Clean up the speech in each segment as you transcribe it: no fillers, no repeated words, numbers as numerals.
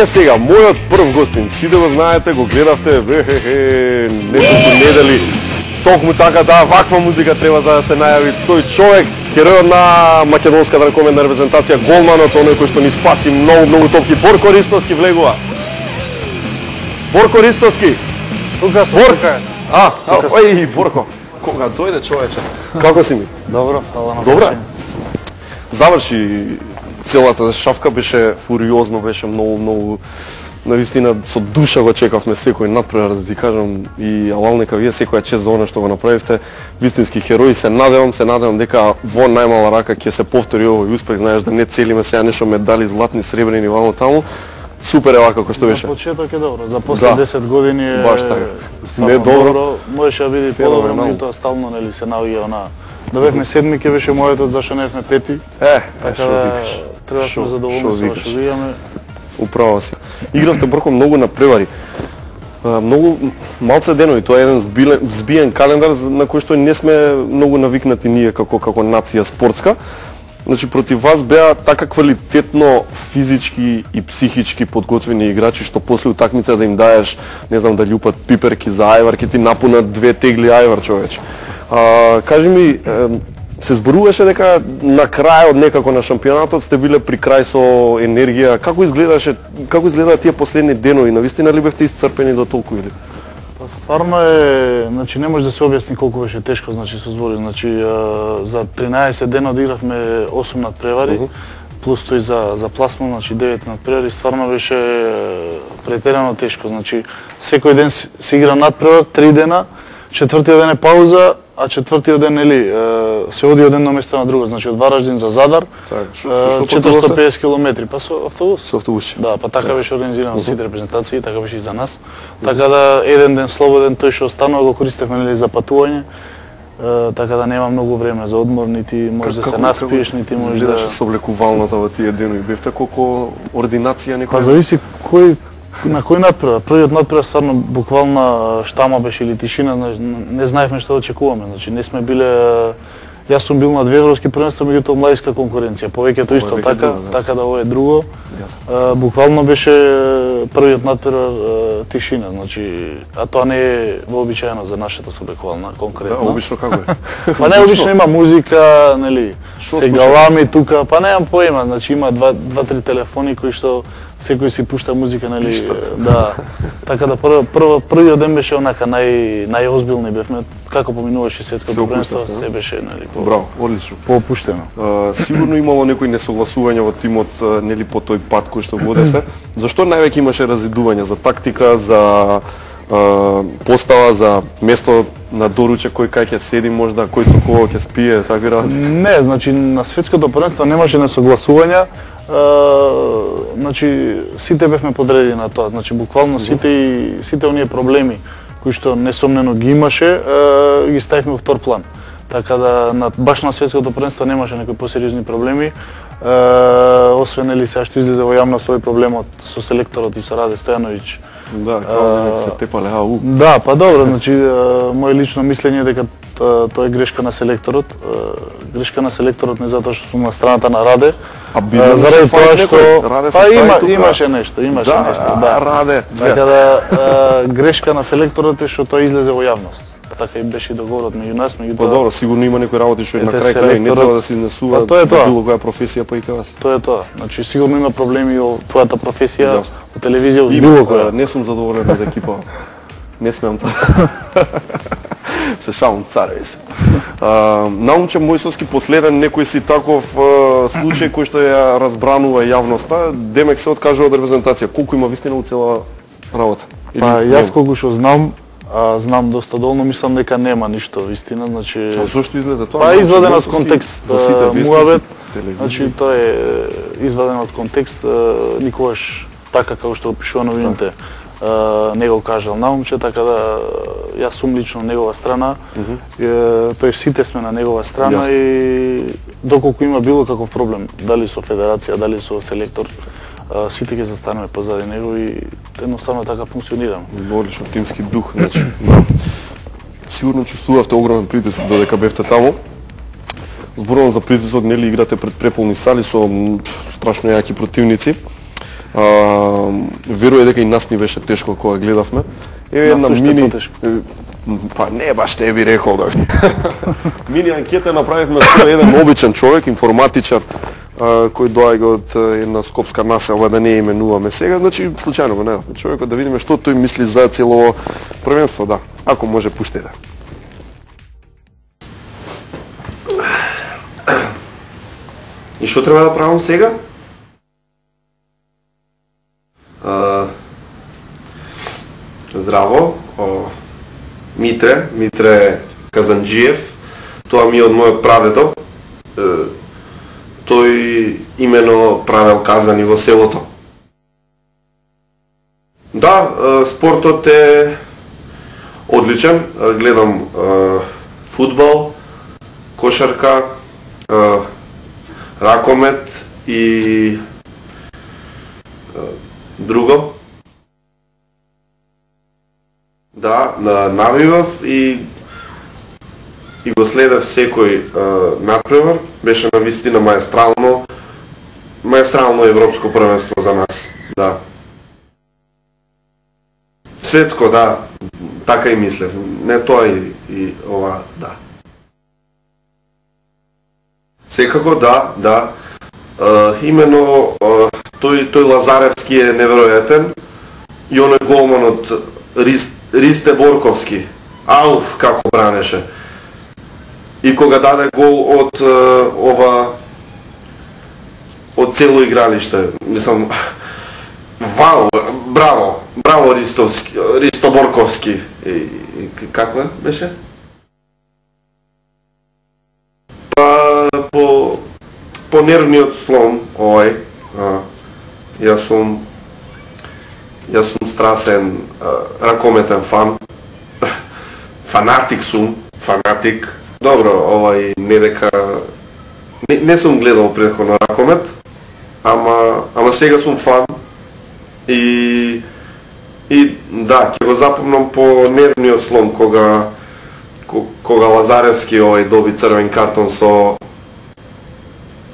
сега, мојот прв гостин, сите го знаете, го гледавте, неколку недели, токму така да, ваква музика треба за да се најави тој човек, херојот на македонската ракометна репрезентација, голманот, оној кој што ни спаси многу топки, Борко Ристовски влегува. Борко Ристовски. Тука сум, тука. Ој, Борко, кога дојде човече? Како си ми? Добро, фала на Добра. Заврши целата шавка, беше фуриозно, беше многу навистина со душа го чекавме секој надпревар, да ти кажам, и алал нека вие секоја чест за она што го направивте, вистински херои. Се надевам дека во најмала рака ќе се повтори овој успех, знаеш да не целиме сега нешто медали златни, сребрени вамо таму. Супер е вака како што беше. За почеток е добро, за после 10 години е баш така. Не е добро, можеше да биде подобро, меѓутоа стално нели се наоѓа она. Да бевме седми ќе беше мојот, зашто не бевме пети. Што викаш? Треба да сме задоволни со ова што видиме. Управо си. Игравте Борко многу на превари. Многу малце денови, тоа е еден збиен календар на кој што не сме многу навикнати ние како нација спортска. Значи против вас беа така квалитетно физички и психички подготвени играчи што после утакмица да им даеш, не знам, да љупат пиперки за ајвар, ќе ти напунат 2 тегли ајвар, човече. Кажи ми, се зборуваше дека на крајот некако на шампионатот сте биле при крај со енергија. Како изгледаат тие последни денови? Навистина ли бевте исцрпени до толку или? Стварно е, значи не може да се објасни колку беше тешко, значи со збори, значи за 13 дена одигравме 8 надпревари, плюс тој за пласман, значи 9 надпревари, стварно беше претерано тешко, значи секој ден се игра надпревар, 3 дена, четвртиот ден е пауза, а четвртиот ден нели се оди од едно место на друго, значи од Вараждин за Задар, 450 километри, па со автобус. Со автобус. Да, па така беше организирано за сите репрезентации, така беше и за нас. Така да еден ден слободен тој што останува го користевме нели за патување. Така да нема многу време за одмор, нити може да се наспиеш, нити може да со облекувалната во тие денови. Бевте колку ординација некој? Па зависи на кој надпревар. Првиот надпревар стварно буквална штама беше или тишина, не знаевме што очекуваме. Значи не сме биле, јас сум бил на 2 европски првенства, меѓутоа младичка конкуренција. Повеќето исто така да ова е друго. Буквално беше првиот надпревар тишина, значи а тоа не е вообичаено за нашата сублекувална конкурентна. Да, обично како е? Па не обично има музика, нели, се галами тука, па немам поема, значи има 2-3 телефони кои што секој си пушта музика, нели, да. Така да првиот ден беше онака најозбилни бевме, како поминуваше светското првенство, се беше, нели, браво, одлично. Поопуштено. Сигурно имало некои несогласувања во тимот, нели, по тој пат кој што водеше. Зашто највеќе имаше разидување за тактика, за постава, за место на доруче, кој кај ќе седи можда, кој со кого ќе спие, такви работи? Не, значи на светското првенство немаше несогласувања. Значи сите бевме подредени на тоа, значи буквално сите оние проблеми кои што несомнено ги имаше, ги ставивме во втор план. Така да баш на светското првенство немаше некои посериозни проблеми. Освен нели сега што излезе во јавност овој проблемот со селекторот и со Раде Стојановиќ. Да, како се тепале ау. Да, па добро, значи моје лично мислење е дека тоа е грешка на селекторот. Грешка на селекторот не затоа што сум на страната на Раде, заради тоа што имаше нешто, да. Раде. Така да грешка на селекторот е што тоа излезе во јавност. Така и беше договорот меѓу нас, меѓутоа. Па добро, сигурно има некои работи што на крај не треба да се изнесува за било која професија па и кај вас. Тоа е тоа. Значи сигурно има проблеми во твојата професија, во телевизија, во било која. Не сум задоволен од екипа. Не смеам тоа. Се шалам, цареви се. Наумче Мојсовски, последен некој си таков случај кој што ја разбранува јавноста, демек се откажува од репрезентација. Колку има вистина у цела работа? Па јас колку што знам доста долно, мислам дека нема ништо вистина, значи. А зошто изгледа тоа? Па изваден од контекст муабет. Значи тоа е изваден од контекст, никогаш така како што опишува новините. Не го кажал Наумче, така да јас сум лично на негова страна, тој сите сме на негова страна и доколку има било каков проблем, дали со федерација, дали со селектор, сите ќе застанеме позади него и едноставно така функционираме. Одлично, тимски дух, значи. Сигурно чувствувавте огромен притисок додека бевте таму. Зборувам за притисок, нели играте пред преполни сали со страшно јаки противници. Веруе дека и нас ни беше тешко кога гледавме. Еве една мини па не баш не би рекол да. Мини анкета направивме со еден обичен човек, информатичар, кој доаѓа од една скопска населба, да не именуваме сега, значи случајно го најдовме човекот да видиме што тој мисли за цело првенство, да. Ако може пуштете. И што треба да правам сега? Здраво, Митре Казанджиев, тоа ми е од мојот прадедо. Тој имено правел казани во селото. Да, спортот е одличен, гледам фудбал, кошарка, ракомет и друго. Да, навивав и го следев секој надпревар. Беше навистина маестрално европско првенство за нас. Да. Светско, да, така и мислев. Не тоа и ова, да. Секако, да. Имено тој Лазаревски е неверојатен и оној голманот Ристе Борковски. Ауф, како бранеше. И кога даде гол од цело игралиште, мислам, вау, браво Ристо Борковски. Каква беше? Па по нервниот слом, јас сум страсен ракометен фан. Фанатик. Добро, не дека не сум гледал претходно ракомет, ама сега сум фан и да, ќе го запомнам по нервниот слом кога Лазаревски доби црвен картон со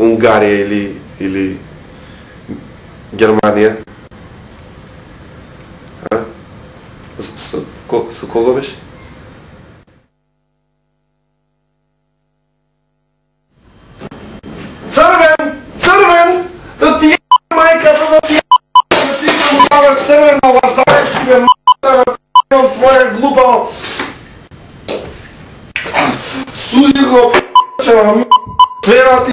Унгарија или Германија. Со кого беше? Црвен! Да ти мајката, да ти му даваш црвен на Лазаревски, бе м***а, твоја глупа. Суди го, п***чава, м***а, ти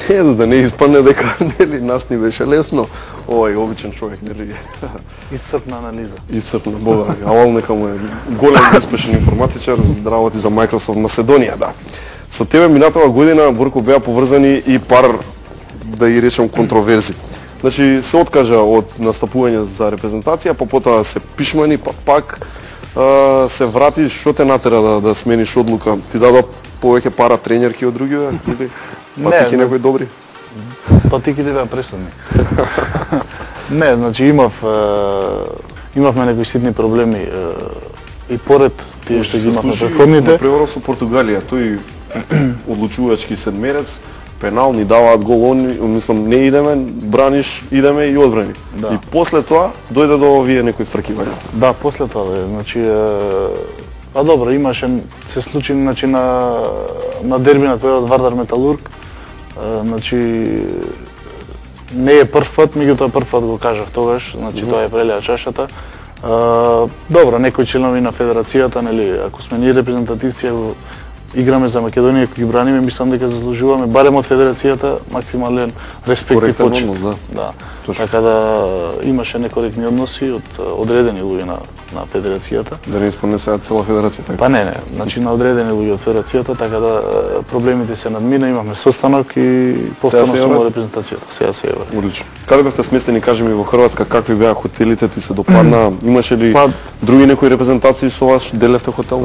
Ето да не испадне дека нели нас ни беше лесно, овој обичен човек нели. Исцрпна анализа. Исцрпна, бога, авал нека му е голем успешен информатичар, здраво ти за Microsoft Македонија, да. Со тебе минатава година, Борко, беа поврзани и пар, да ги речем, контроверзи. Значи, се откажа од настапување за репрезентација, па потоа се пишмани, па пак се врати. Што те натера да смениш одлука? Ти дадоа повеќе пара тренерки од другиве или патики некои добри? Патиките беа пресудни. Не, значи имавме некои ситни проблеми и поред тие што ги имавме претходните. Например со Португалија, тој одлучувачки седмерец, пенал, ни даваат гол, мислам, не идеме, браниш, идеме и одбрани. Да. И после тоа дојде до овие некои фркивања. Да, после тоа, значи, добро, имаше, се случи, значи, на дерби на тој од Вардар Металург, значи, не е прв пат, меѓутоа прв пат го кажав тогаш, значи, тоа е прелеа чашата. Добро, некои членови на федерацијата, нели, ако сме ние репрезентативци, играме за Македонија, кој ги браниме, мислам дека заслужуваме барем од федерацијата максимален респект и почит. Да. Така да имаше некоректни односи од одредени луѓе на федерацијата. Да не испонесеа цела федерација, така? Па не, значи на одредени луѓе од федерацијата, така да проблемите се надмина, имавме состанок и повторно сум во репрезентацијата. Сега се евра. Одлично. Каде бевте сместени, кажи ми, во Хрватска, какви беа хотелите, ти се допадна? Имаше ли други некои репрезентации со вас, делевте хотел?